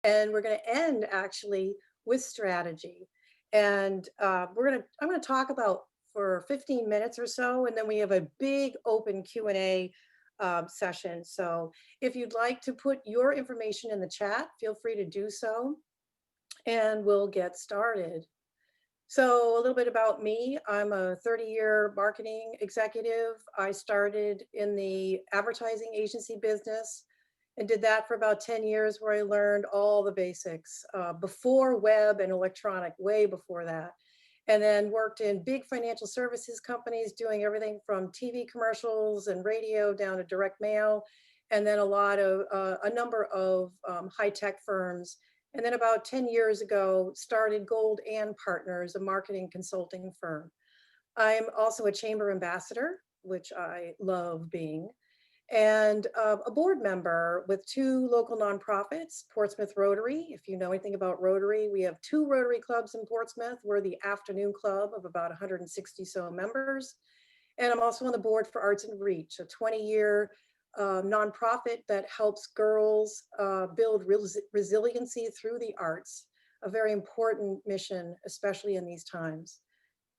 And we're going to end actually with strategy. And I'm going to talk about for 15 minutes or so, and then we have a big open Q&A session. So if you'd like to put your information in the chat, feel free to do so, and we'll get started. So a little bit about me. I'm a 30-year marketing executive. I started in the advertising agency business and did that for about 10 years, where I learned all the basics before web and electronic, way before that. And then worked in big financial services companies doing everything from TV commercials and radio down to direct mail. And then a number of high-tech firms. And then about 10 years ago, started Gold and Partners, a marketing consulting firm. I'm also a chamber ambassador, which I love being, and a board member with two local nonprofits, Portsmouth Rotary. If you know anything about Rotary, we have two Rotary clubs in Portsmouth. We're the afternoon club of about 160 so members. And I'm also on the board for Arts and Reach, a 20-year nonprofit that helps girls build resiliency through the arts, a very important mission, especially in these times.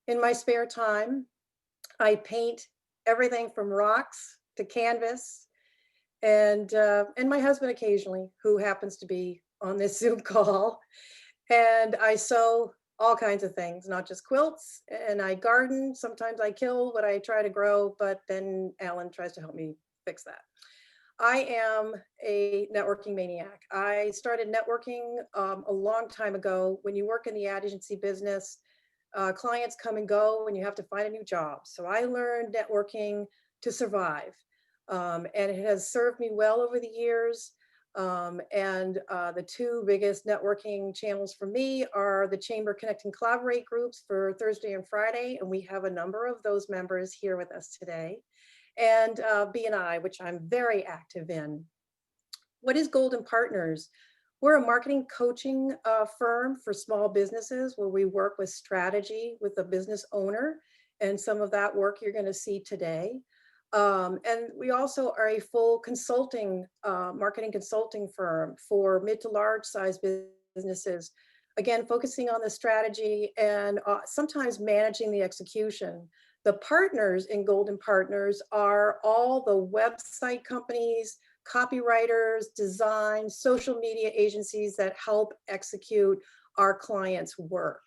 In my spare time, I paint everything from rocks to canvas, and my husband occasionally, who happens to be on this Zoom call. And I sew all kinds of things, not just quilts, and I garden. Sometimes I kill what I try to grow, but then Alan tries to help me fix that. I am a networking maniac. I started networking a long time ago. When you work in the ad agency business, clients come and go and you have to find a new job. So I learned networking to survive. And it has served me well over the years. The two biggest networking channels for me are the Chamber Connect and Collaborate groups for Thursday and Friday. And we have a number of those members here with us today. And B&I, which I'm very active in. What is Golden Partners? We're a marketing coaching firm for small businesses, where we work with strategy with the business owner. And some of that work you're going to see today. And we also are a full consulting, marketing consulting firm for mid to large size businesses. Again, focusing on the strategy and sometimes managing the execution. The partners in Golden Partners are all the website companies, copywriters, design, social media agencies that help execute our clients' work.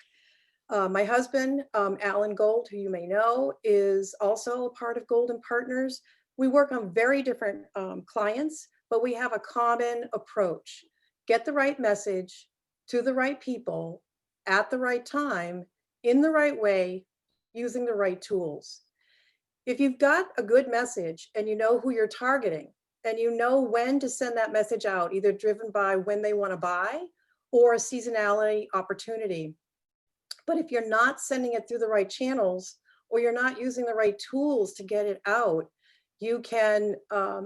My husband, Alan Gold, who you may know, is also a part of Golden Partners. We work on very different clients, but we have a common approach. Get the right message to the right people at the right time, in the right way, using the right tools. If you've got a good message and you know who you're targeting, and you know when to send that message out, either driven by when they want to buy or a seasonality opportunity. But if you're not sending it through the right channels, or you're not using the right tools to get it out, you can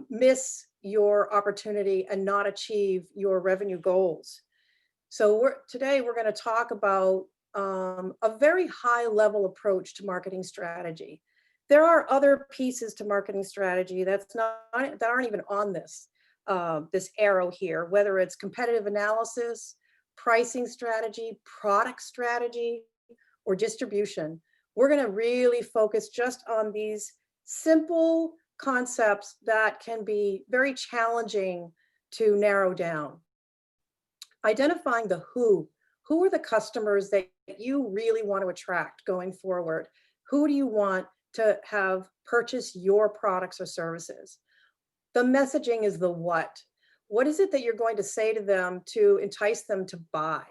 miss your opportunity and not achieve your revenue goals. So today we're going to talk about a very high level approach to marketing strategy. There are other pieces to marketing strategy that aren't even on this arrow here, whether it's competitive analysis, pricing strategy, product strategy, or distribution. We're going to really focus just on these simple concepts that can be very challenging to narrow down. Identifying the who. Who are the customers that you really want to attract going forward? Who do you want to have purchase your products or services? The messaging is the what. What is it that you're going to say to them to entice them to buy?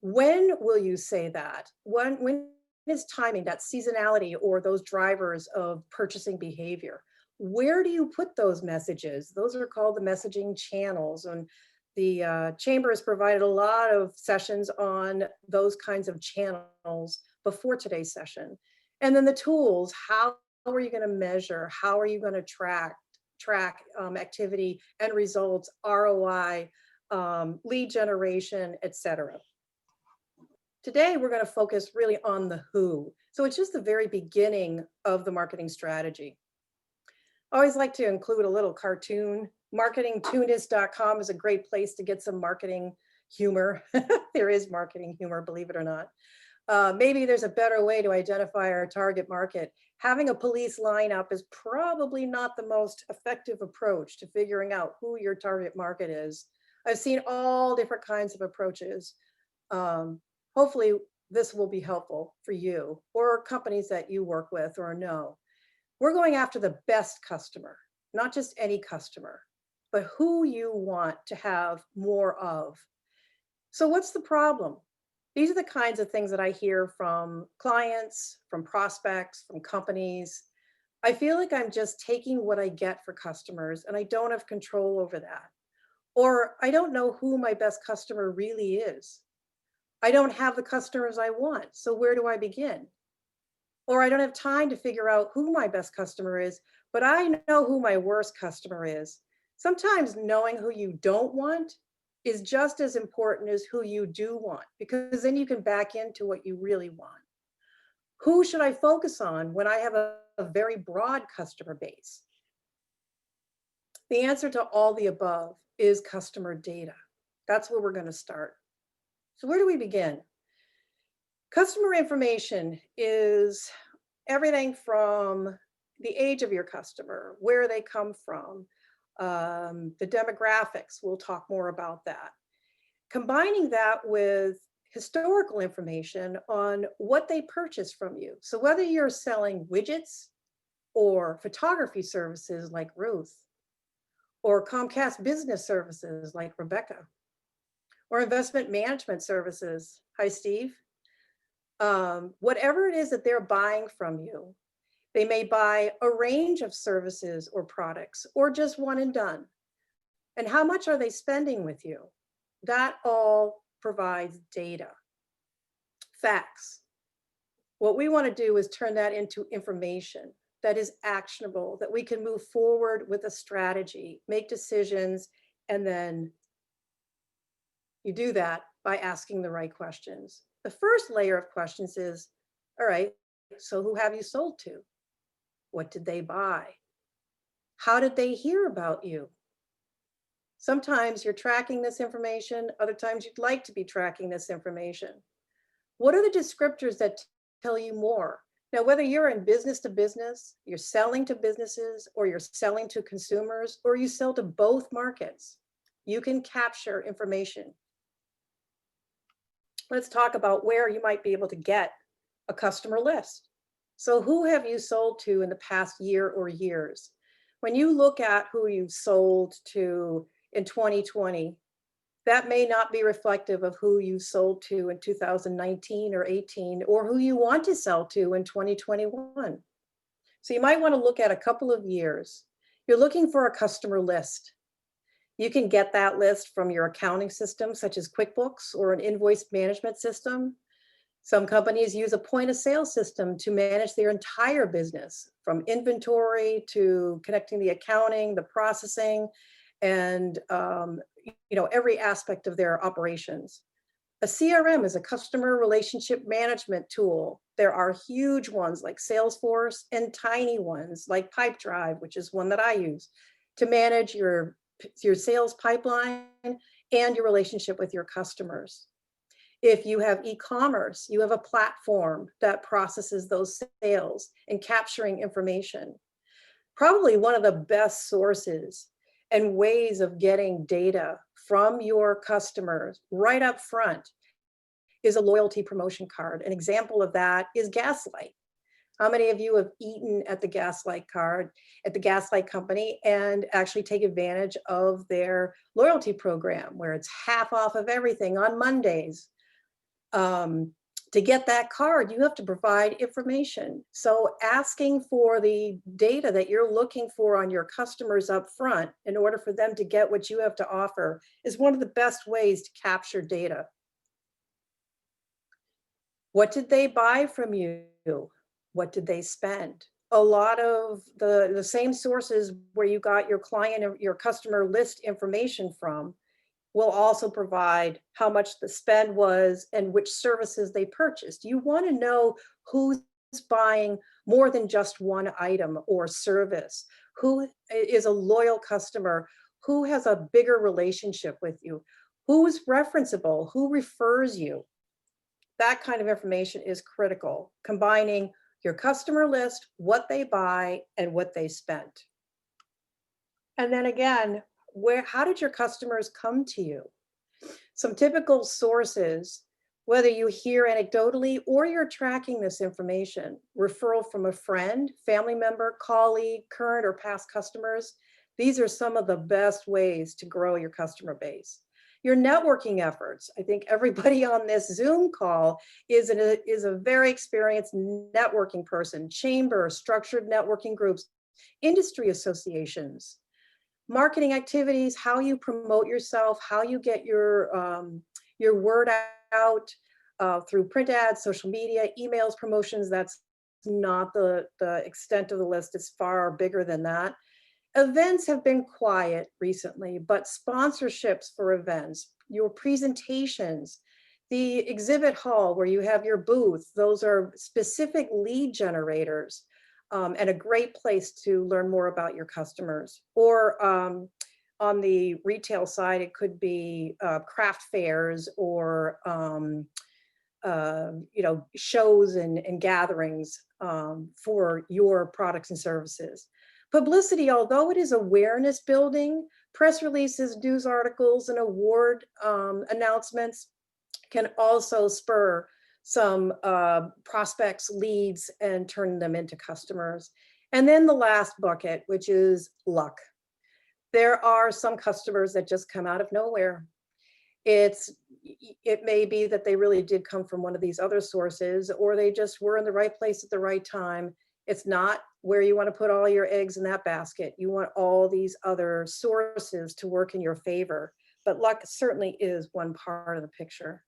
When will you say that? When is timing, that seasonality, or those drivers of purchasing behavior? Where do you put those messages? Those are called the messaging channels. And the Chamber has provided a lot of sessions on those kinds of channels before today's session. And then the tools, how are you going to measure? How are you going to track activity and results, ROI, lead generation, etc. Today, we're going to focus really on the who. So it's just the very beginning of the marketing strategy. I always like to include a little cartoon. Marketingtunist.com is a great place to get some marketing humor. There is marketing humor, believe it or not. Maybe there's a better way to identify our target market. Having a police lineup is probably not the most effective approach to figuring out who your target market is. I've seen all different kinds of approaches. Um, Hopefully, this will be helpful for you or companies that you work with or know. We're going after the best customer, not just any customer, but who you want to have more of. So, what's the problem? These are the kinds of things that I hear from clients, from prospects, from companies. I feel like I'm just taking what I get for customers and I don't have control over that. Or I don't know who my best customer really is. I don't have the customers I want. So where do I begin? Or I don't have time to figure out who my best customer is, but I know who my worst customer is. Sometimes knowing who you don't want is just as important as who you do want, because then you can back into what you really want. Who should I focus on when I have a very broad customer base? The answer to all the above is customer data. That's where we're going to start. So, where do we begin? Customer information is everything from the age of your customer, where they come from, the demographics. We'll talk more about that. Combining that with historical information on what they purchase from you. So, whether you're selling widgets or photography services like Ruth, or Comcast business services like Rebecca, or investment management services. Hi, Steve. Whatever it is that they're buying from you, they may buy a range of services or products or just one and done. And how much are they spending with you? That all provides data, facts. What we want to do is turn that into information that is actionable, that we can move forward with a strategy, make decisions, and then you do that by asking the right questions. The first layer of questions is, all right, so who have you sold to? What did they buy? How did they hear about you? Sometimes you're tracking this information, other times you'd like to be tracking this information. What are the descriptors that tell you more? Now, whether you're in business to business, you're selling to businesses, or you're selling to consumers, or you sell to both markets, you can capture information. Let's talk about where you might be able to get a customer list. So who have you sold to in the past year or years? When you look at who you've sold to in 2020, that may not be reflective of who you sold to in 2019 or 18, or who you want to sell to in 2021. So you might want to look at a couple of years. You're looking for a customer list. You can get that list from your accounting system, such as QuickBooks or an invoice management system. Some companies use a point of sale system to manage their entire business, from inventory to connecting the accounting, the processing, and every aspect of their operations. A CRM is a customer relationship management tool. There are huge ones like Salesforce and tiny ones like Pipedrive, which is one that I use, to manage your sales pipeline and your relationship with your customers. If you have e-commerce, you have a platform that processes those sales and capturing information. Probably one of the best sources and ways of getting data from your customers right up front is a loyalty promotion card. An example of that is Gaslight. How many of you have eaten at the Gaslight card, at the Gaslight company, and actually take advantage of their loyalty program where it's half off of everything on Mondays? To get that card, you have to provide information. So asking for the data that you're looking for on your customers up front in order for them to get what you have to offer is one of the best ways to capture data. What did they buy from you? What did they spend? A lot of the same sources where you got your client or your customer list information from will also provide how much the spend was and which services they purchased. You want to know who's buying more than just one item or service, who is a loyal customer, who has a bigger relationship with you, Who's referenceable? Who refers you? That kind of information is critical, combining your customer list, what they buy, and what they spent. And then again, how did your customers come to you? Some typical sources, whether you hear anecdotally or you're tracking this information, referral from a friend, family member, colleague, current or past customers. These are some of the best ways to grow your customer base. Your networking efforts. I think everybody on this Zoom call is a very experienced networking person. Chambers, structured networking groups, industry associations, marketing activities, how you promote yourself, how you get your word out through print ads, social media, emails, promotions. That's not the extent of the list. It's far bigger than that. Events have been quiet recently, but sponsorships for events, your presentations, the exhibit hall where you have your booth, those are specific lead generators. And a great place to learn more about your customers. Or on the retail side, it could be craft fairs or shows and gatherings for your products and services. Publicity, although it is awareness building, press releases, news articles, and award announcements can also spur some prospects, leads, and turn them into customers. And then the last bucket, which is luck. There are some customers that just come out of nowhere. It may be that they really did come from one of these other sources, or they just were in the right place at the right time. It's not where you want to put all your eggs in that basket. You want all these other sources to work in your favor, but luck certainly is one part of the picture.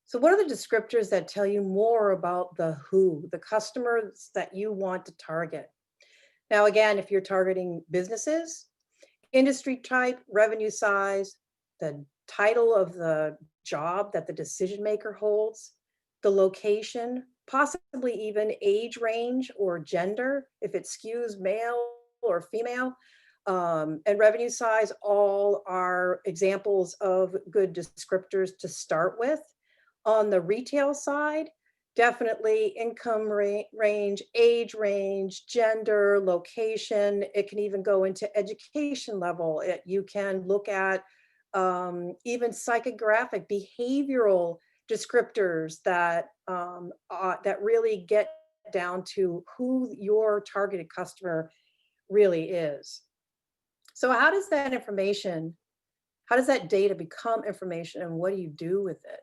So what are the descriptors that tell you more about the who, the customers that you want to target? Now, again, if you're targeting businesses, industry type, revenue size, the title of the job that the decision maker holds, the location, possibly even age range or gender, if it skews male or female, and revenue size, all are examples of good descriptors to start with. On the retail side, definitely income range, age range, gender, location. It can even go into education level. You can look at even psychographic, behavioral descriptors that really get down to who your targeted customer really is. So how does that data become information, and what do you do with it?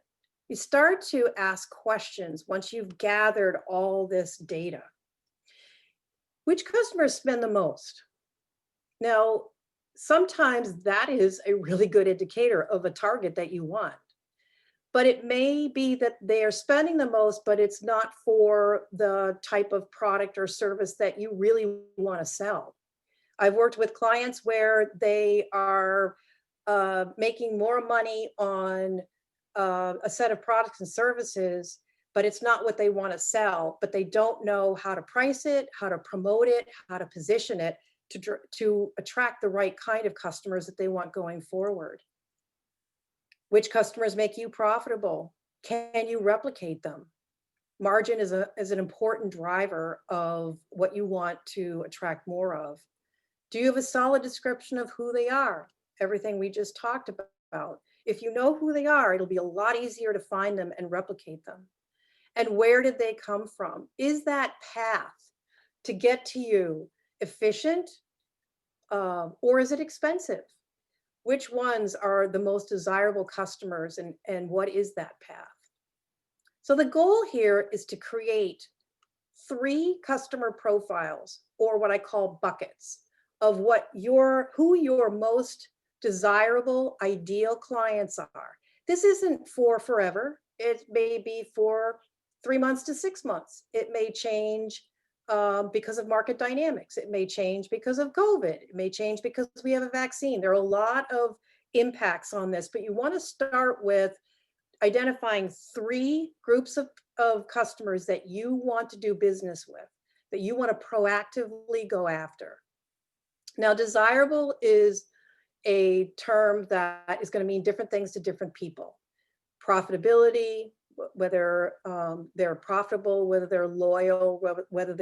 You start to ask questions once you've gathered all this data. Which customers spend the most? Now, sometimes that is a really good indicator of a target that you want. But it may be that they are spending the most, but it's not for the type of product or service that you really want to sell. I've worked with clients where they are making more money on a set of products and services, but it's not what they want to sell, but they don't know how to price it, how to promote it, how to position it to attract the right kind of customers that they want going forward. Which customers make you profitable? Can you replicate them? Margin is an important driver of what you want to attract more of. Do you have a solid description of who they are? Everything we just talked about. If you know who they are, it'll be a lot easier to find them and replicate them. And where did they come from? Is that path to get to you efficient, or is it expensive? Which ones are the most desirable customers, and what is that path? So the goal here is to create 3 customer profiles, or what I call buckets, of who your most desirable, ideal clients are. This isn't for forever. It may be for 3 months to 6 months. It may change because of market dynamics. It may change because of COVID. It may change because we have a vaccine. There are a lot of impacts on this, but you want to start with identifying 3 groups of customers that you want to do business with, that you want to proactively go after. Now, desirable is a term that is going to mean different things to different people. Profitability, whether they're profitable, whether they're loyal, whether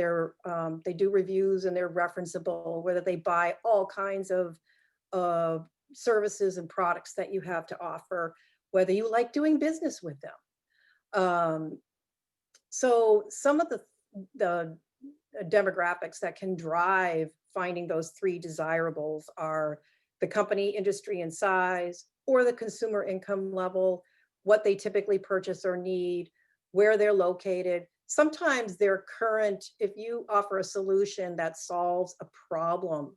they do reviews and they're referenceable, whether they buy all kinds of services and products that you have to offer, whether you like doing business with them. So some of the demographics that can drive finding those three desirables are the company, industry, and size, or the consumer income level, what they typically purchase or need, where they're located. Sometimes their current, if you offer a solution that solves a problem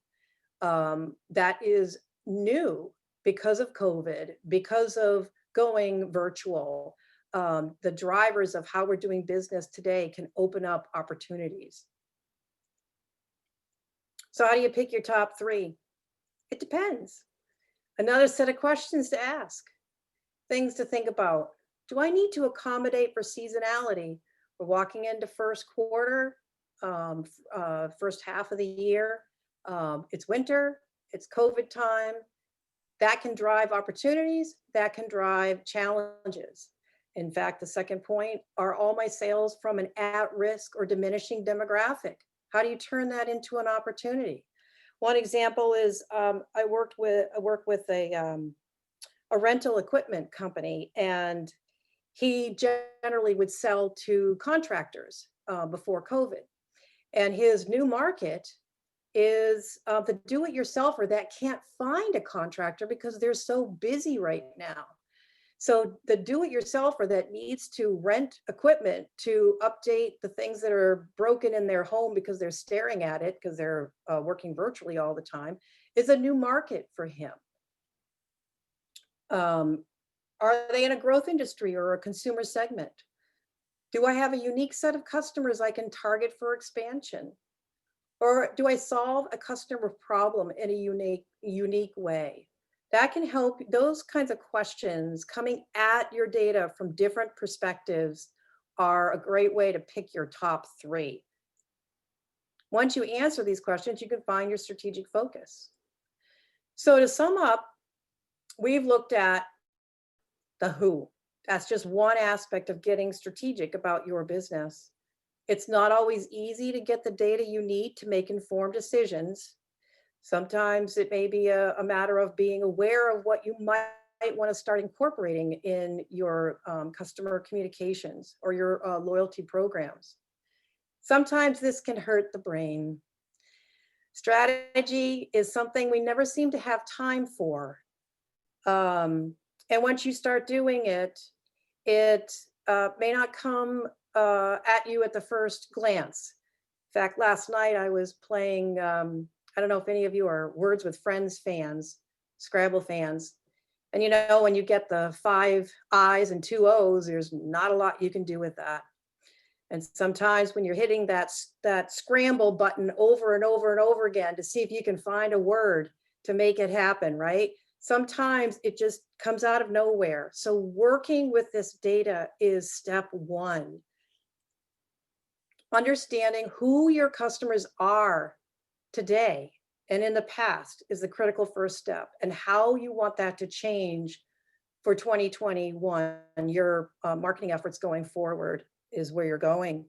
that is new because of COVID, because of going virtual, the drivers of how we're doing business today can open up opportunities. So how do you pick your top three? It depends. Another set of questions to ask, things to think about. Do I need to accommodate for seasonality? We're walking into first quarter, first half of the year. It's winter, it's COVID time. That can drive opportunities, that can drive challenges. In fact, the second point, are all my sales from an at-risk or diminishing demographic? How do you turn that into an opportunity? One example is I work with a rental equipment company, and he generally would sell to contractors before COVID. And his new market is the do-it-yourselfer that can't find a contractor because they're so busy right now. So the do-it-yourselfer that needs to rent equipment to update the things that are broken in their home because they're staring at it because they're working virtually all the time is a new market for him. Are they in a growth industry or a consumer segment? Do I have a unique set of customers I can target for expansion? Or do I solve a customer problem in a unique way? That can help. Those kinds of questions coming at your data from different perspectives are a great way to pick your top three. Once you answer these questions, you can find your strategic focus. So to sum up, we've looked at the who. That's just one aspect of getting strategic about your business. It's not always easy to get the data you need to make informed decisions. Sometimes it may be a matter of being aware of what you might want to start incorporating in your customer communications or your loyalty programs. Sometimes this can hurt the brain. Strategy is something we never seem to have time for. And once you start doing it, it may not come at you at the first glance. In fact, last night I was playing, I don't know if any of you are Words with Friends fans, Scrabble fans. And you know, when you get the 5 I's and 2 O's, there's not a lot you can do with that. And sometimes when you're hitting that scramble button over and over and over again to see if you can find a word to make it happen, right? Sometimes it just comes out of nowhere. So working with this data is step one. Understanding who your customers are today and in the past is the critical first step, and how you want that to change for 2021. Your marketing efforts going forward is where you're going.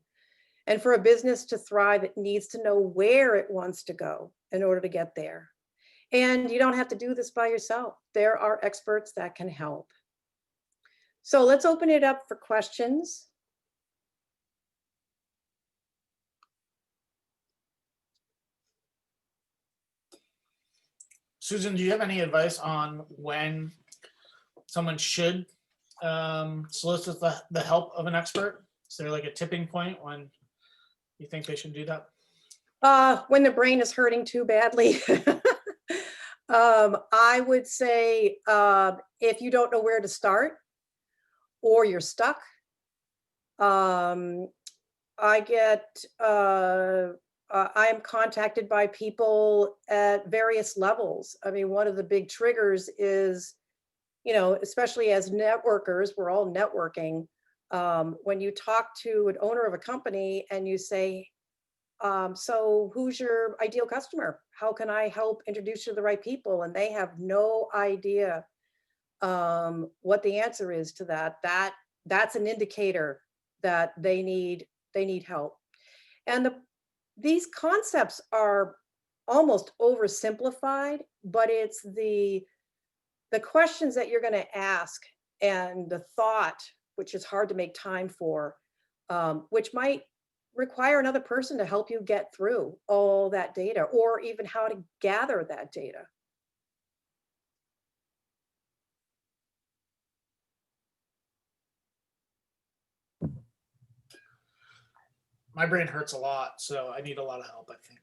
And for a business to thrive, it needs to know where it wants to go in order to get there. And you don't have to do this by yourself. There are experts that can help. So let's open it up for questions. Susan, do you have any advice on when someone should solicit the help of an expert? Is there like a tipping point when you think they should do that? When the brain is hurting too badly. I would say if you don't know where to start or you're stuck, I am contacted by people at various levels. I mean, one of the big triggers is, you know, especially as networkers, we're all networking. When you talk to an owner of a company and you say, so who's your ideal customer? how can I help introduce you to the right people? And they have no idea what the answer is to that. That's an indicator that they need help. And these concepts are almost oversimplified, but it's the questions that you're going to ask and the thought, which is hard to make time for, which might require another person to help you get through all that data or even how to gather that data. My brain hurts a lot, so I need a lot of help, I think.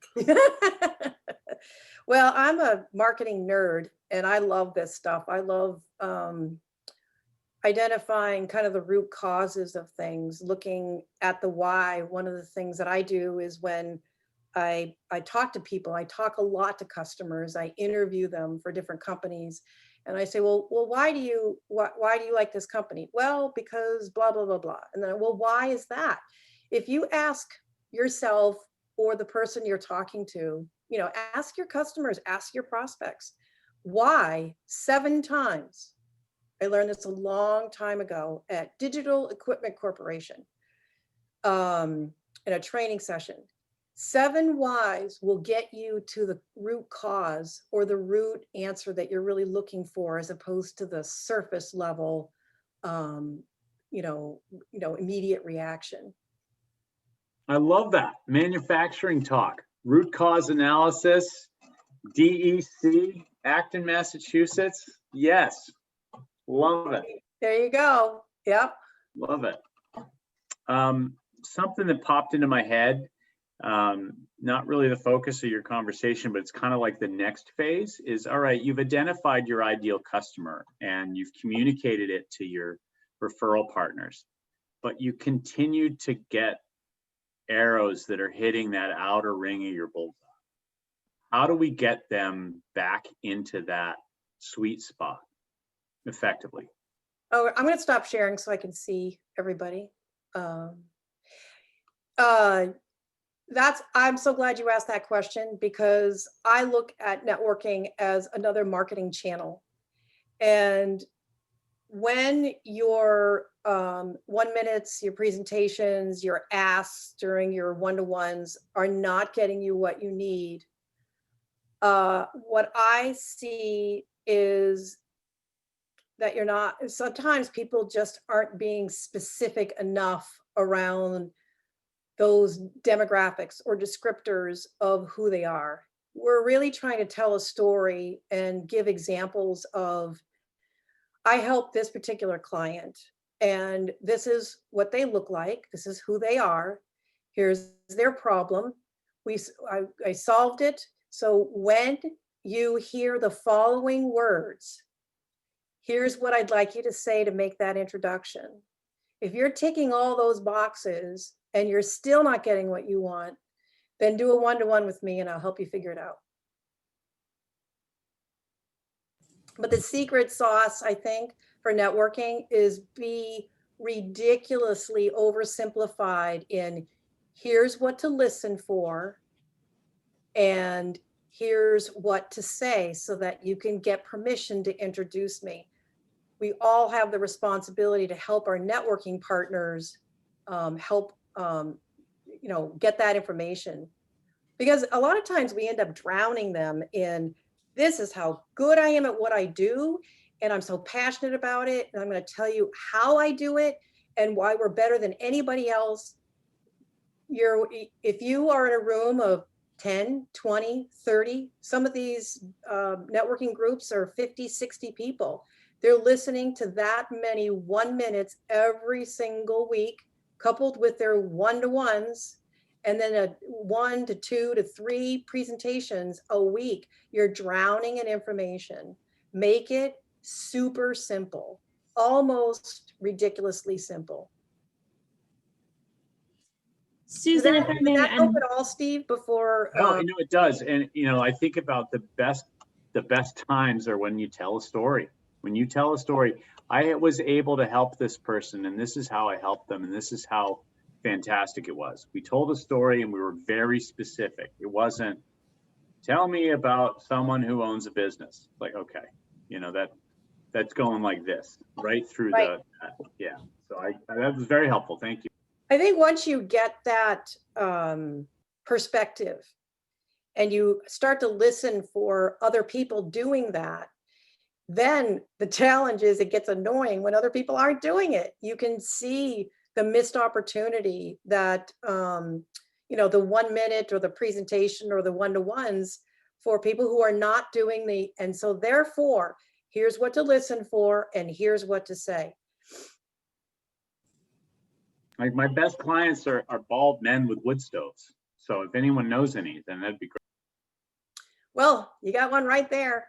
Well, I'm a marketing nerd and I love this stuff. I love identifying kind of the root causes of things, looking at the why. One of the things that I do is when I talk to people, I talk a lot to customers, I interview them for different companies, and I say, well, why do you like this company? Well, because blah blah blah blah. And then, well, why is that? If you ask yourself or the person you're talking to, ask your customers, ask your prospects, why 7 times. I learned this a long time ago at Digital Equipment Corporation in a training session. 7 whys will get you to the root cause or the root answer that you're really looking for, as opposed to the surface level, um, immediate reaction. I love that. Manufacturing talk, root cause analysis, DEC, Acton, Massachusetts. Yes. Love it. There you go. Yep. Love it. Something that popped into my head, not really the focus of your conversation, but it's kind of like the next phase is, all right, you've identified your ideal customer and you've communicated it to your referral partners, but you continue to get arrows that are hitting that outer ring of your bullseye. How do we get them back into that sweet spot effectively? Oh, I'm going to stop sharing so I can see everybody. I'm so glad you asked that question, because I look at networking as another marketing channel. And when your 1 minutes, your presentations, your asks during your one-to-ones are not getting you what you need, what I see is that sometimes people just aren't being specific enough around those demographics or descriptors of who they are. We're really trying to tell a story and give examples of, I help this particular client and this is what they look like. This is who they are. Here's their problem. I solved it. So when you hear the following words, here's what I'd like you to say to make that introduction. If you're ticking all those boxes and you're still not getting what you want, then do a one-to-one with me and I'll help you figure it out. But the secret sauce, I think, for networking is be ridiculously oversimplified in here's what to listen for and here's what to say so that you can get permission to introduce me. We all have the responsibility to help our networking partners get that information, because a lot of times we end up drowning them in, this is how good I am at what I do and I'm so passionate about it and I'm going to tell you how I do it and why we're better than anybody else. If you are in a room of 10, 20, 30, some of these networking groups are 50, 60 people. They're listening to that many 1 minutes every single week, coupled with their one-to-ones, and then a 1 to 2 to 3 presentations a week. You're drowning in information. Make it super simple, almost ridiculously simple. Susan, if I may, Does that help at all, Steve? Before No, it does, and I think about the best times are when you tell a story. When you tell a story, I was able to help this person, and this is how I helped them, and this is how fantastic it was. We told a story, and we were very specific. It wasn't tell me about someone who owns a business. Like, okay, you know, that's going like this right through Right. yeah. So that was very helpful. Thank you. I think once you get that perspective and you start to listen for other people doing that, then the challenge is it gets annoying when other people aren't doing it. You can see the missed opportunity that, the 1 minute or the presentation or the one-to-ones for people who are not doing and so therefore, here's what to listen for and here's what to say. Like my best clients are bald men with wood stoves. So if anyone knows any, then that'd be great. Well, you got one right there.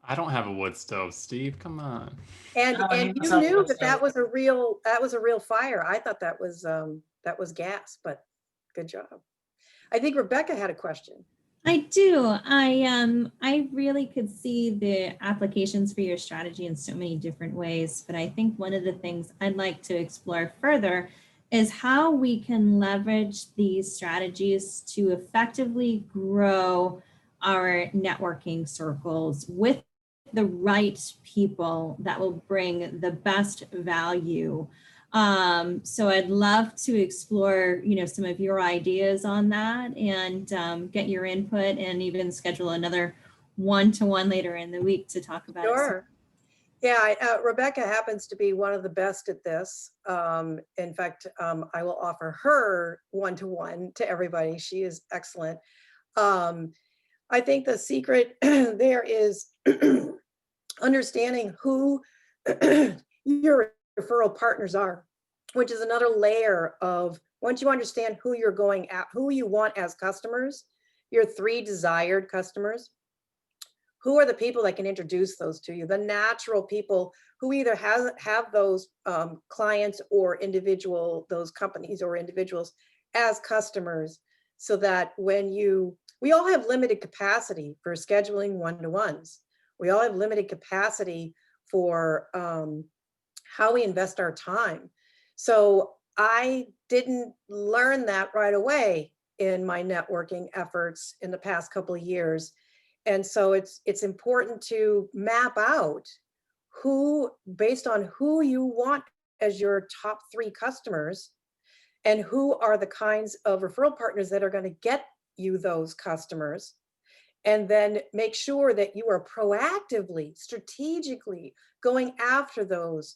I don't have a wood stove, Steve. Come on. And Oh, he and must you have knew one, that so- that was a real fire. I thought that was gas, but good job. I think Rebecca had a question. I do. I really could see the applications for your strategy in so many different ways, but I think one of the things I'd like to explore further is how we can leverage these strategies to effectively grow our networking circles with the right people that will bring the best value. So I'd love to explore, some of your ideas on that and get your input and even schedule another one-to-one later in the week to talk about it. Sure. Yeah, Rebecca happens to be one of the best at this. In fact, I will offer her one-to-one to everybody. She is excellent. I think the secret there is understanding who your referral partners are, which is another layer of once you understand who you're going at, who you want as customers, your 3 desired customers. Who are the people that can introduce those to you? The natural people who either have those clients or those companies or individuals as customers, so that we all have limited capacity for scheduling one-to-ones. We all have limited capacity for how we invest our time. So I didn't learn that right away in my networking efforts in the past couple of years. And so it's important to map out based on who you want as your top 3 customers and who are the kinds of referral partners that are going to get you those customers. And then make sure that you are proactively, strategically going after those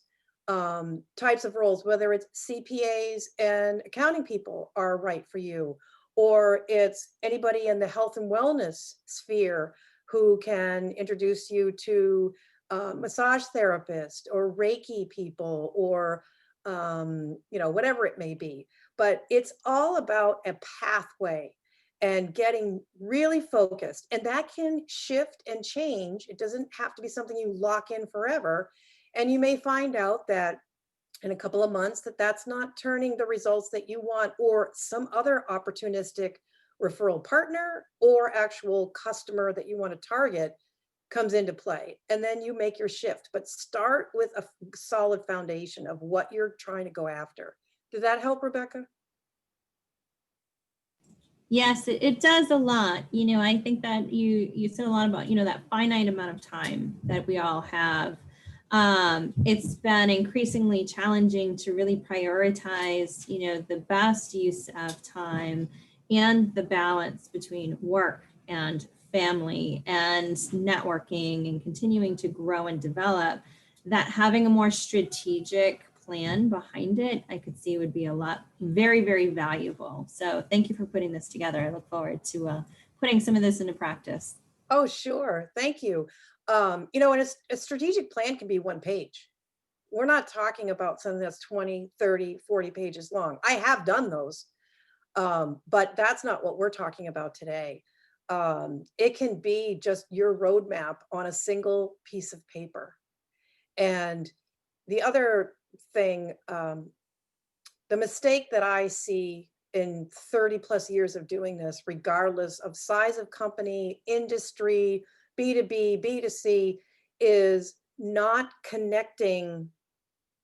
types of roles, whether it's CPAs and accounting people are right for you, or it's anybody in the health and wellness sphere who can introduce you to massage therapists or Reiki people or, whatever it may be. But it's all about a pathway and getting really focused. And that can shift and change. It doesn't have to be something you lock in forever. And you may find out that in a couple of months that's not turning the results that you want, or some other opportunistic referral partner or actual customer that you want to target comes into play. And then you make your shift, but start with a solid foundation of what you're trying to go after. Did that help, Rebecca? Yes, it does a lot. I think that you said a lot about, that finite amount of time that we all have. It's been increasingly challenging to really prioritize, the best use of time and the balance between work and family and networking and continuing to grow and develop. That having a more strategic plan behind it, I could see would be very, very valuable. So thank you for putting this together. I look forward to putting some of this into practice. Oh, sure. Thank you. And a strategic plan can be 1 page. We're not talking about something that's 20, 30, 40 pages long. I have done those, but that's not what we're talking about today. It can be just your roadmap on a single piece of paper. And the other thing, the mistake that I see in 30 plus years of doing this, regardless of size of company, industry, B2B, B2C, is not connecting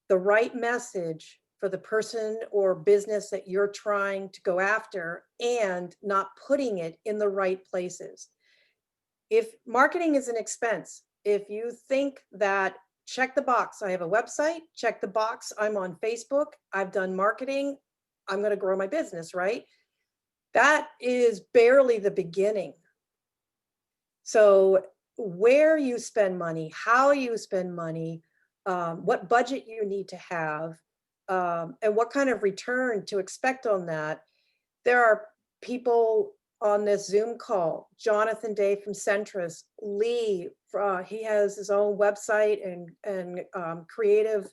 the right message for the person or business that you're trying to go after and not putting it in the right places. if marketing is an expense, if you think that, check the box, I have a website, check the box, I'm on Facebook, I've done marketing, I'm going to grow my business, right? That is barely the beginning. So where you spend money, how you spend money, what budget you need to have, and what kind of return to expect on that. There are people on this Zoom call, Jonathan Day from Centris, Lee, he has his own website and creative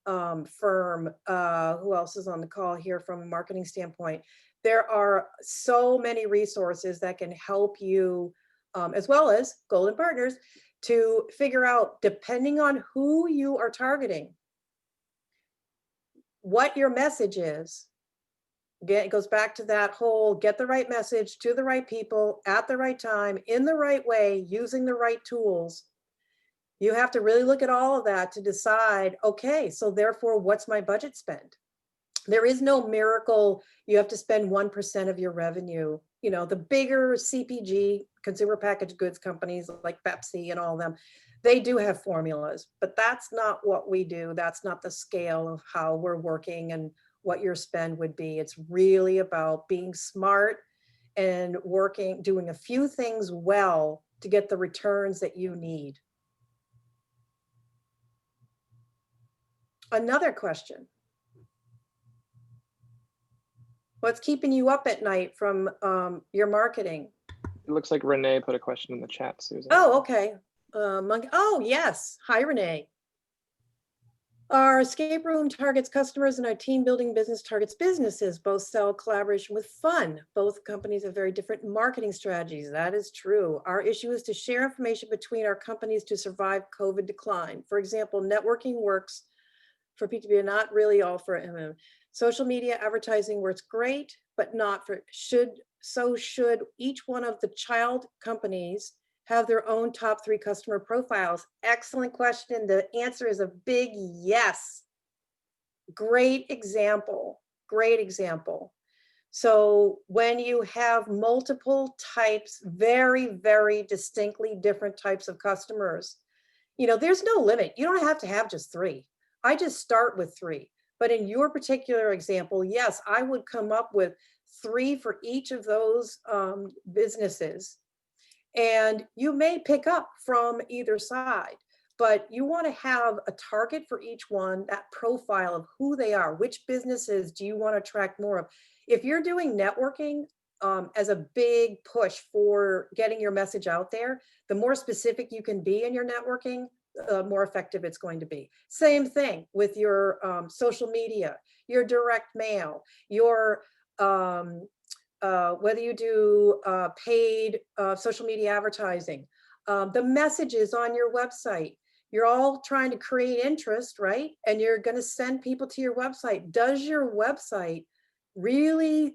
firm. Who else is on the call here from a marketing standpoint? There are so many resources that can help you, as well as Golden Partners, to figure out, depending on who you are targeting, what your message is. Again, it goes back to that whole get the right message to the right people at the right time, in the right way, using the right tools. You have to really look at all of that to decide, okay, so therefore, what's my budget spend? There is no miracle. You have to spend 1% of your revenue. You know, the bigger CPG, consumer packaged goods companies like Pepsi and all of them, they do have formulas, but that's not what we do. That's not the scale of how we're working and what your spend would be. It's really about being smart and working, doing a few things well to get the returns that you need. Another question. What's keeping you up at night from your marketing? It looks like Renee put a question in the chat, Susan. Oh, okay. Oh, yes. Hi, Renee. Our escape room targets customers and our team building business targets businesses. Both sell collaboration with fun. Both companies have very different marketing strategies. That is true. Our issue is to share information between our companies to survive COVID decline. For example, networking works for P2P, not really all for MM. Social media advertising works great, but not for, should each one of the child companies have their own top 3 customer profiles? Excellent question. The answer is a big yes. Great example. Great example. So when you have multiple types, very, very distinctly different types of customers, you know, there's no limit. You don't have to have just 3. I just start with 3. But in your particular example, yes, I would come up with 3 for each of those businesses. And you may pick up from either side, but you want to have a target for each one, that profile of who they are, which businesses do you want to attract more of? If you're doing networking as a big push for getting your message out there, the more specific you can be in your networking, more effective it's going to be. Same thing with your social media, your direct mail, your whether you do paid social media advertising, the messages on your website. You're all trying to create interest, right? And you're going to send people to your website. Does your website really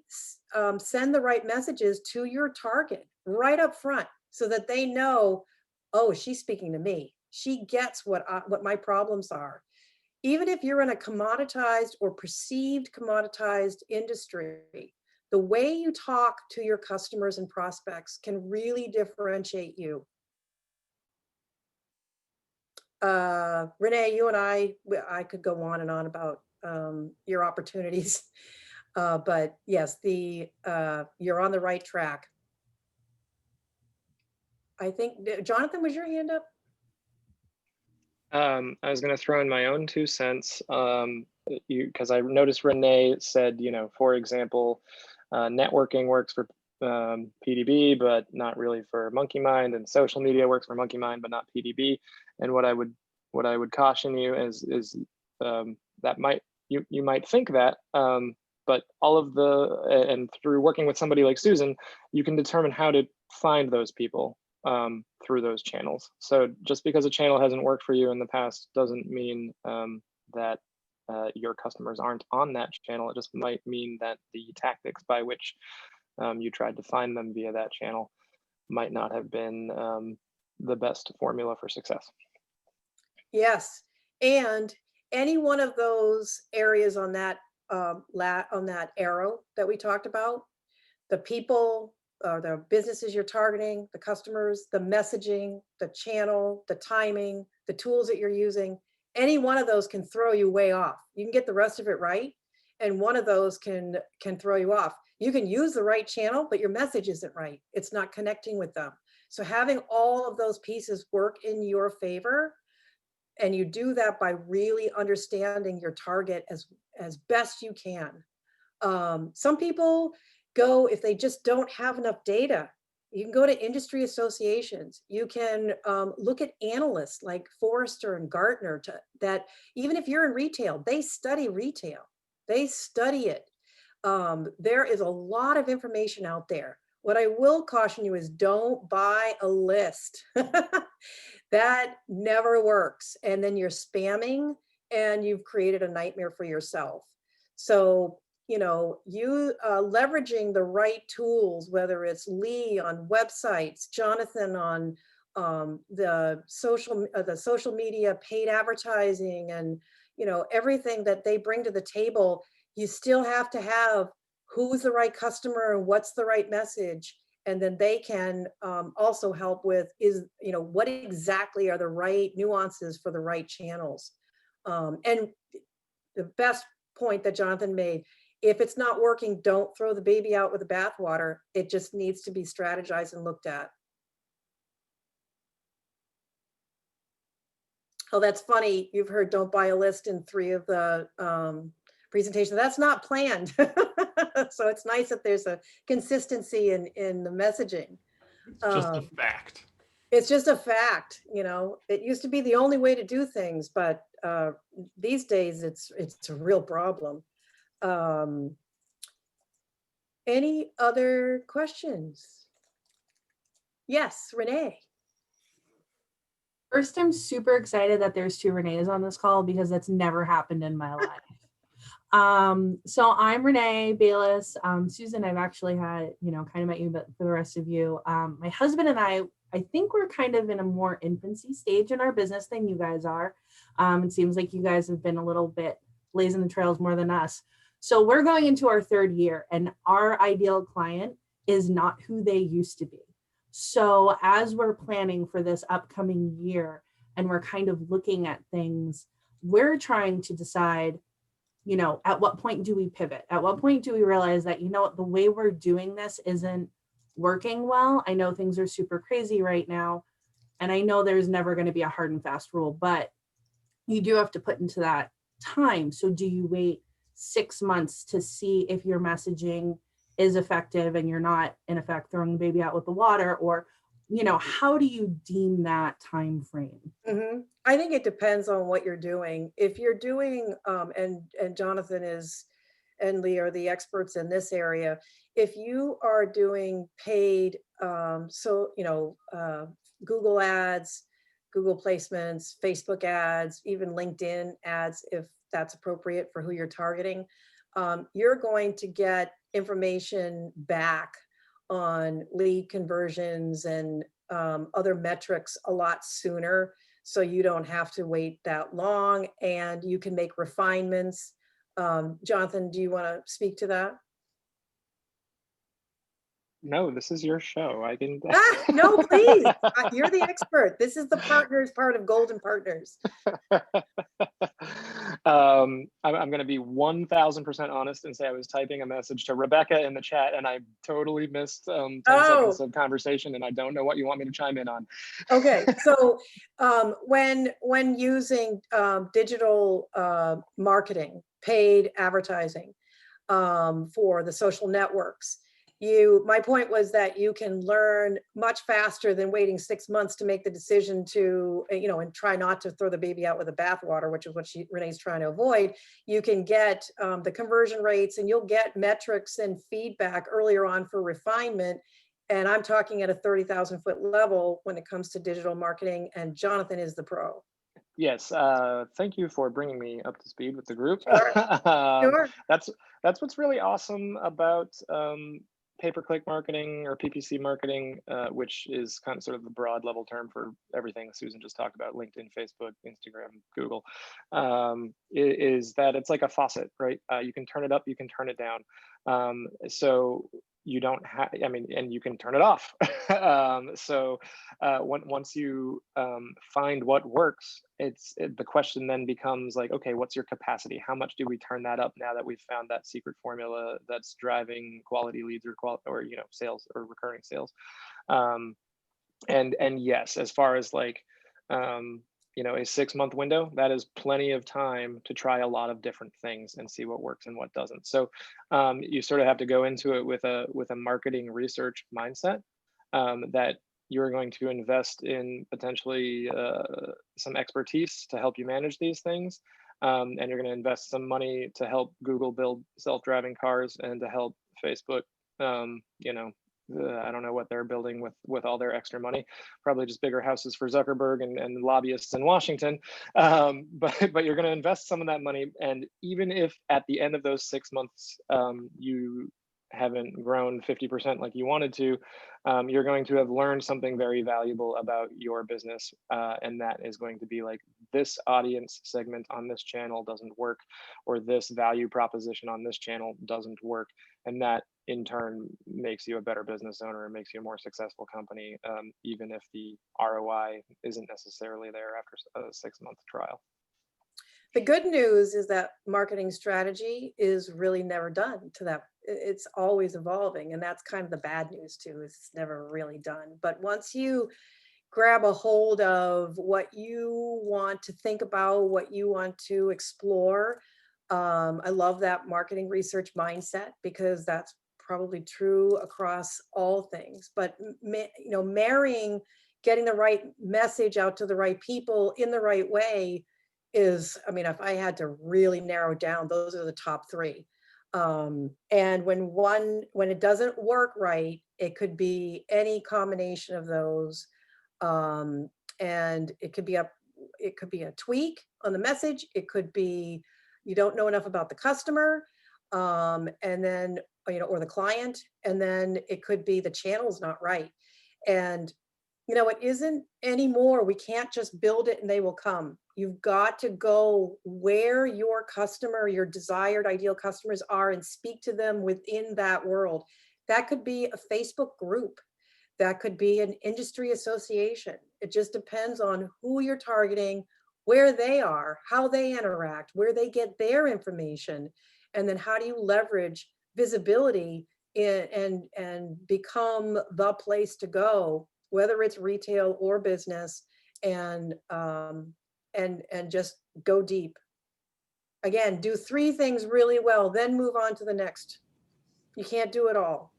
send the right messages to your target right up front so that they know, oh, she's speaking to me. She gets what my problems are. Even if you're in a commoditized or perceived commoditized industry, the way you talk to your customers and prospects can really differentiate you. Renee, you and I could go on and on about your opportunities, but yes, you're on the right track. I think, Jonathan, was your hand up? I was going to throw in my own 2 cents because I noticed Renee said, you know, for example, networking works for PDB, but not really for Monkey Mind, and social media works for Monkey Mind, but not PDB. And what I would caution you is that you might think that, but all of and through working with somebody like Susan, you can determine how to find those people through those channels. So just because a channel hasn't worked for you in the past doesn't mean that your customers aren't on that channel. It just might mean that the tactics by which you tried to find them via that channel might not have been the best formula for success. Yes, and any one of those areas on that arrow that we talked about, the people, the businesses you're targeting, the customers, the messaging, the channel, the timing, the tools that you're using. Any one of those can throw you way off. You can get the rest of it right, and one of those can throw you off. You can use the right channel, but your message isn't right. It's not connecting with them. So having all of those pieces work in your favor, and you do that by really understanding your target as best you can. Some people go, if they just don't have enough data, you can go to industry associations. You can look at analysts like Forrester and Gartner that even if you're in retail, they study retail. They study it. There is a lot of information out there. What I will caution you is don't buy a list. That never works. And then you're spamming and you've created a nightmare for yourself. So, you know, you leveraging the right tools, whether it's Lee on websites, Jonathan on the social media, paid advertising, and, you know, everything that they bring to the table, you still have to have who's the right customer and what's the right message. And then they can also help with what exactly are the right nuances for the right channels. And the best point that Jonathan made, if it's not working, don't throw the baby out with the bathwater. It just needs to be strategized and looked at. Oh, that's funny. You've heard don't buy a list in 3 of the presentations. That's not planned. So it's nice that there's a consistency in the messaging. It's just a fact. It's just a fact, you know. It used to be the only way to do things, but these days it's a real problem. Any other questions? Yes, Renee. First, I'm super excited that there's 2 Renees on this call because that's never happened in my life. So I'm Renee Bayless. Susan, I've actually had, kind of met you, but for the rest of you, my husband and I think we're kind of in a more infancy stage in our business than you guys are. It seems like you guys have been a little bit blazing the trails more than us. So we're going into our 3rd year, and our ideal client is not who they used to be. So as we're planning for this upcoming year and we're kind of looking at things, we're trying to decide, at what point do we pivot? At what point do we realize that, the way we're doing this isn't working well? I know things are super crazy right now, and I know there's never going to be a hard and fast rule, but you do have to put into that time. So do you wait 6 months to see if your messaging is effective and you're not, in effect, throwing the baby out with the water? Or, how do you deem that time frame? Mm-hmm. I think it depends on what you're doing. If you're doing, and Jonathan and Lee are the experts in this area. If you are doing paid, Google ads, Google placements, Facebook ads, even LinkedIn ads, if that's appropriate for who you're targeting, you're going to get information back on lead conversions and other metrics a lot sooner. So you don't have to wait that long, and you can make refinements. Jonathan, do you want to speak to that? No, this is your show. I can. No, please. You're the expert. This is the partners part of Golden Partners. I'm going to be 1,000% honest and say I was typing a message to Rebecca in the chat, and I totally missed 10 seconds of conversation, and I don't know what you want me to chime in on. Okay, so when using digital marketing, paid advertising for the social networks, my point was that you can learn much faster than waiting 6 months to make the decision to, and try not to throw the baby out with the bathwater, which is what Renee's trying to avoid. You can get the conversion rates, and you'll get metrics and feedback earlier on for refinement. And I'm talking at a 30,000-foot level when it comes to digital marketing, and Jonathan is the pro. Yes, thank you for bringing me up to speed with the group. Sure. Sure. That's what's really awesome about pay-per-click marketing or PPC marketing, which is kind of sort of the broad level term for everything Susan just talked about, LinkedIn, Facebook, Instagram, Google, is that it's like a faucet, right? You can turn it up, you can turn it down. So you don't have, I mean, and you can turn it off. Once you find what works, the question then becomes like, okay, what's your capacity? How much do we turn that up now that we've found that secret formula that's driving quality leads or sales or recurring sales? And yes, as far as like, a 6-month window, that is plenty of time to try a lot of different things and see what works and what doesn't. So you sort of have to go into it with a marketing research mindset, that you're going to invest in potentially some expertise to help you manage these things. And you're going to invest some money to help Google build self-driving cars and to help Facebook, I don't know what they're building with all their extra money, probably just bigger houses for Zuckerberg and lobbyists in Washington. But you're going to invest some of that money. And even if at the end of those 6 months, you haven't grown 50% like you wanted to, you're going to have learned something very valuable about your business. And that is going to be like, this audience segment on this channel doesn't work, or this value proposition on this channel doesn't work. And that in turn makes you a better business owner and makes you a more successful company, even if the ROI isn't necessarily there after a 6-month trial. The good news is that marketing strategy is really never done to that. It's always evolving. And that's kind of the bad news too, is it's never really done. But once you grab a hold of what you want to think about, what you want to explore, I love that marketing research mindset, because that's probably true across all things. But marrying, getting the right message out to the right people in the right way is, I mean, if I had to really narrow down, those are the top 3. And when it doesn't work right, it could be any combination of those. And it could be a tweak on the message. It could be you don't know enough about the customer, and then or the client, and then it could be the channel's not right. And it isn't anymore. We can't just build it and they will come. You've got to go where your customer, your desired ideal customers are, and speak to them within that world. That could be a Facebook group. That could be an industry association. It just depends on who you're targeting, where they are, how they interact, where they get their information, and then how do you leverage visibility and become the place to go, whether it's retail or business, and just go deep. Again, do 3 things really well, then move on to the next. You can't do it all.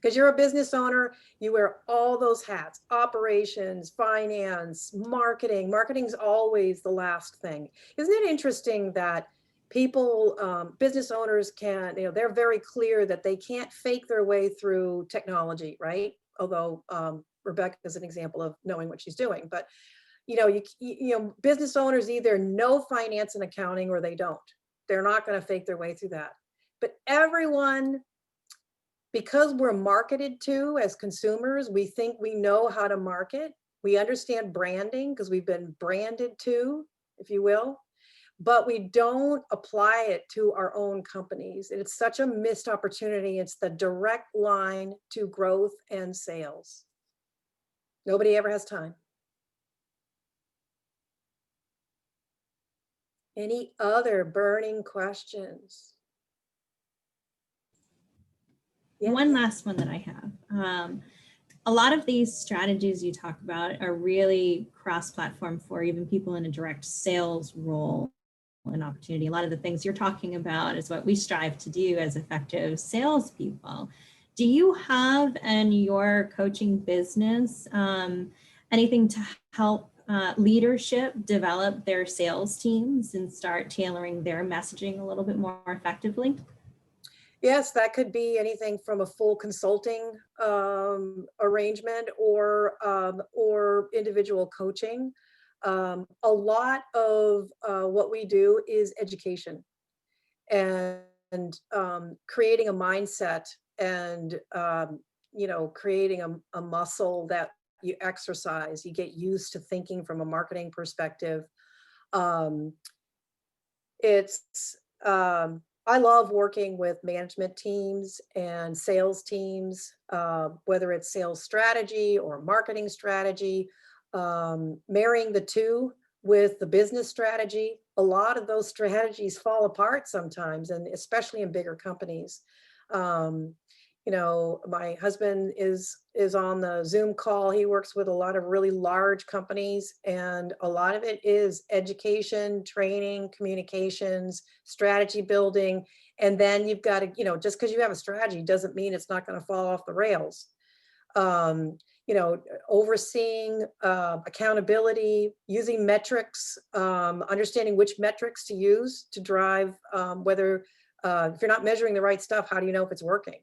Because you're a business owner, you wear all those hats: operations, finance, marketing. Marketing's always the last thing. Isn't it interesting that people, business owners can, they're very clear that they can't fake their way through technology, right? Although Rebecca is an example of knowing what she's doing. But, business owners either know finance and accounting or they don't. They're not going to fake their way through that. But everyone, because we're marketed to as consumers, we think we know how to market. We understand branding because we've been branded to, if you will, but we don't apply it to our own companies. And it's such a missed opportunity. It's the direct line to growth and sales. Nobody ever has time. Any other burning questions? Yeah. One last one that I have. A lot of these strategies you talk about are really cross-platform for even people in a direct sales role and opportunity. A lot of the things you're talking about is what we strive to do as effective salespeople. Do you have in your coaching business anything to help leadership develop their sales teams and start tailoring their messaging a little bit more effectively? Yes, that could be anything from a full consulting arrangement or individual coaching. A lot of what we do is education and creating a mindset and creating a muscle that you exercise. You get used to thinking from a marketing perspective. I love working with management teams and sales teams, whether it's sales strategy or marketing strategy, marrying the two with the business strategy. A lot of those strategies fall apart sometimes, and especially in bigger companies. Um, my husband is on the Zoom call. He works with a lot of really large companies, and a lot of it is education, training, communications, strategy building. And then you've got to, just because you have a strategy doesn't mean it's not going to fall off the rails. Um, Overseeing accountability, using metrics, understanding which metrics to use to drive whether if you're not measuring the right stuff, how do you know if it's working?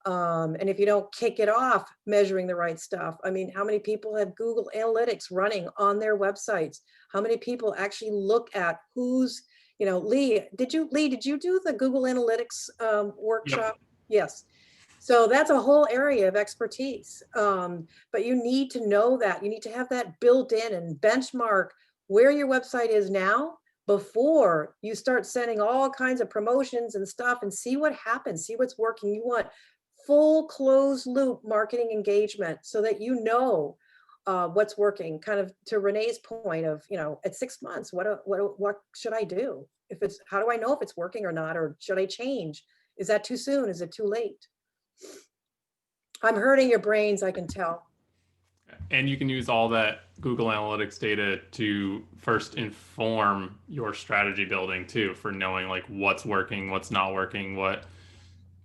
And if you don't kick it off measuring the right stuff, I mean, how many people have Google Analytics running on their websites? How many people actually look at who's, Lee, did you do the Google Analytics workshop? Yes. So that's a whole area of expertise. But you need to know that. You need to have that built in and benchmark where your website is now before you start sending all kinds of promotions and stuff, and see what happens, see what's working. You want full closed loop marketing engagement so that what's working. Kind of to Renee's point of, at 6 months, what should I do? How do I know if it's working or not? Or should I change? Is that too soon? Is it too late? I'm hurting your brains, I can tell. And you can use all that Google Analytics data to first inform your strategy building too, for knowing like what's working, what's not working, what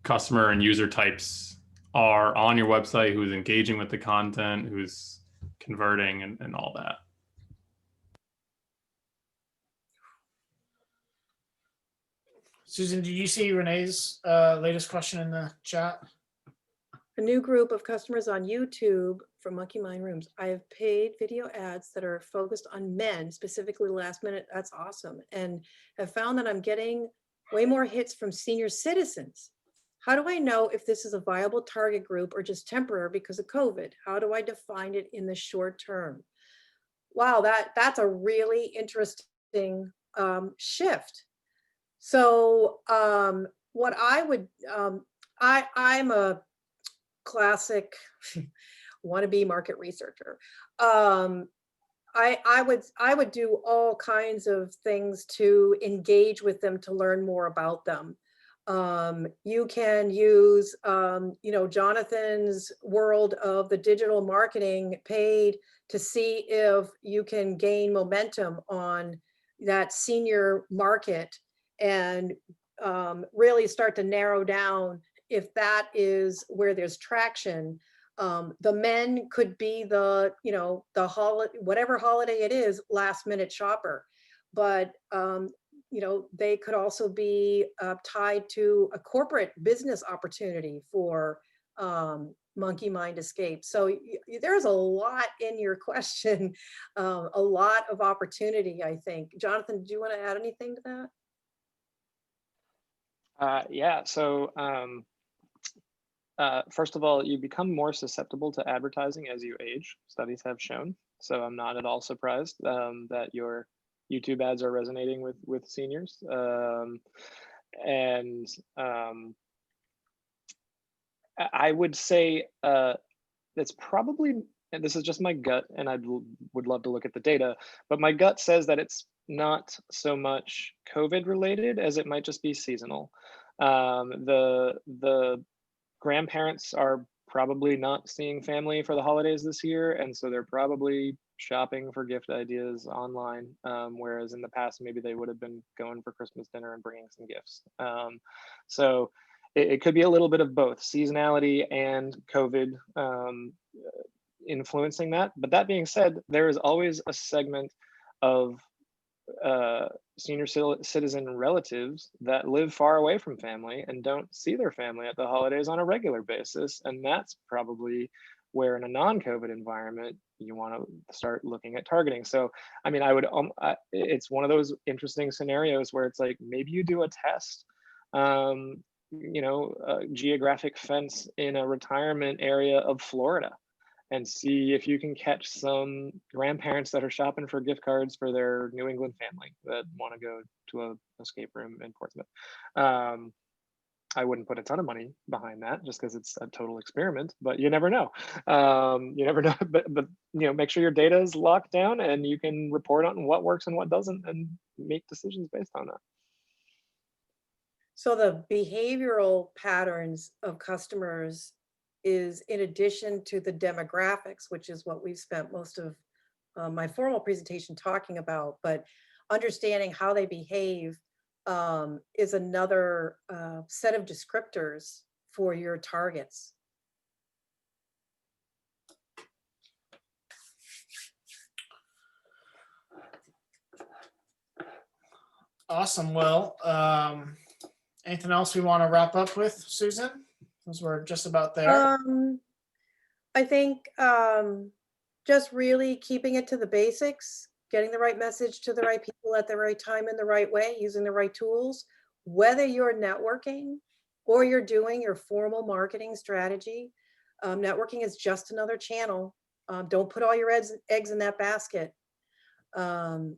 customer and user types are on your website, who's engaging with the content, who's converting, and all that. Susan, do you see Renee's latest question in the chat? A new group of customers on YouTube for Monkey Mind Rooms. I have paid video ads that are focused on men, specifically last minute. That's awesome. And have found that I'm getting way more hits from senior citizens. How do I know if this is a viable target group or just temporary because of COVID? How do I define it in the short term? Wow, that's a really interesting shift. So what I would, I'm a classic wannabe market researcher. I would do all kinds of things to engage with them to learn more about them. You can use, Jonathan's world of the digital marketing paid to see if you can gain momentum on that senior market and really start to narrow down if that is where there's traction. The men could be the holiday, whatever holiday it is, last minute shopper, but they could also be tied to a corporate business opportunity for Monkey Mind Escape. So there's a lot in your question, a lot of opportunity, I think. Jonathan, do you want to add anything to that? Yeah, so first of all, you become more susceptible to advertising as you age, studies have shown. So I'm not at all surprised that your YouTube ads are resonating with seniors. I would say that's probably, and this is just my gut, and I would love to look at the data, but my gut says that it's not so much COVID related as it might just be seasonal. The grandparents are probably not seeing family for the holidays this year, and so they're probably shopping for gift ideas online, whereas in the past maybe they would have been going for Christmas dinner and bringing some gifts. So it could be a little bit of both seasonality and COVID influencing that. But that being said, there is always a segment of senior citizen relatives that live far away from family and don't see their family at the holidays on a regular basis. And that's probably where in a non-COVID environment, you want to start looking at targeting. So, I mean, it's one of those interesting scenarios where it's like, maybe you do a test, a geographic fence in a retirement area of Florida and see if you can catch some grandparents that are shopping for gift cards for their New England family that want to go to a escape room in Portsmouth. I wouldn't put a ton of money behind that just because it's a total experiment, but you never know. You never know, but make sure your data is locked down and you can report on what works and what doesn't and make decisions based on that. So the behavioral patterns of customers is in addition to the demographics, which is what we've spent most of my formal presentation talking about, but understanding how they behave is another set of descriptors for your targets. Awesome. Well, anything else we want to wrap up with, Susan? Because we're just about there. I think just really keeping it to the basics, getting the right message to the right people at the right time in the right way, using the right tools, whether you're networking or you're doing your formal marketing strategy. Networking is just another channel. Don't put all your eggs in that basket. And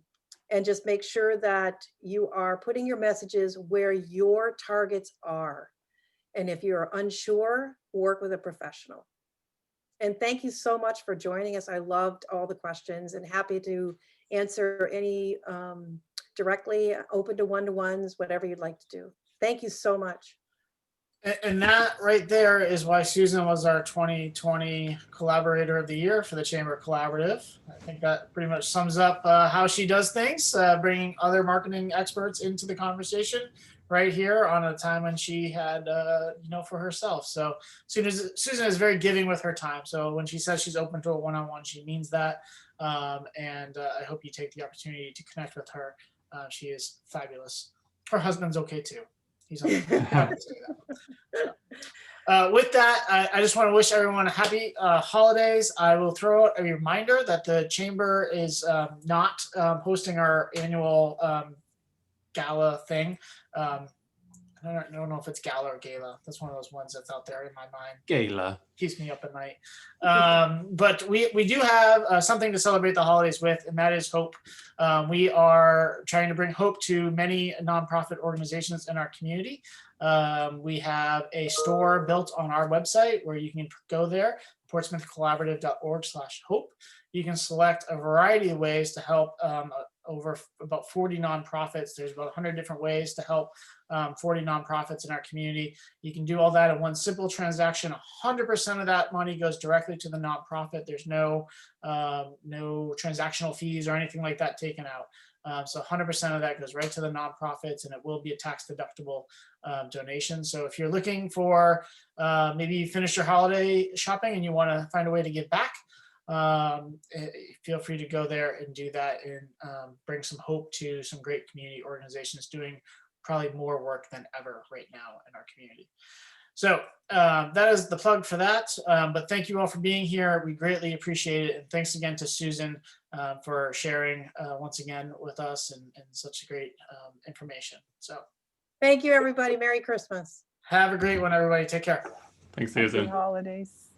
just make sure that you are putting your messages where your targets are. And if you're unsure, work with a professional. And thank you so much for joining us. I loved all the questions and happy to answer any directly, open to one-to-ones, whatever you'd like to do. Thank you so much. And that right there is why Susan was our 2020 Collaborator of the Year for the Chamber Collaborative. I think that pretty much sums up how she does things, bringing other marketing experts into the conversation right here on a time when she had, for herself. So Susan is very giving with her time. So when she says she's open to a one-on-one, she means that. And I hope you take the opportunity to connect with her. She is fabulous. Her husband's okay too. He's on the with that, I just want to wish everyone a happy holidays. I will throw out a reminder that the Chamber is not hosting our annual gala thing. I don't know if it's gala or gala. That's one of those ones that's out there in my mind. Gala. Keeps me up at night. But we do have something to celebrate the holidays with, and that is hope. We are trying to bring hope to many nonprofit organizations in our community. We have a store built on our website where you can go there, portsmouthcollaborative.org/hope. You can select a variety of ways to help over about 40 nonprofits. There's about 100 different ways to help 40 nonprofits in our community. You can do all that in one simple transaction. 100% of that money goes directly to the nonprofit. There's no transactional fees or anything like that taken out. So 100% of that goes right to the nonprofits, and it will be a tax deductible donation. So if you're looking for maybe you finished your holiday shopping and you want to find a way to give back, feel free to go there and do that and bring some hope to some great community organizations doing probably more work than ever right now in our community. So that is the plug for that. But thank you all for being here. We greatly appreciate it. And thanks again to Susan for sharing once again with us and such great information. So thank you, everybody. Merry Christmas. have a great one, everybody. Take care. Thanks, Susan. Happy holidays.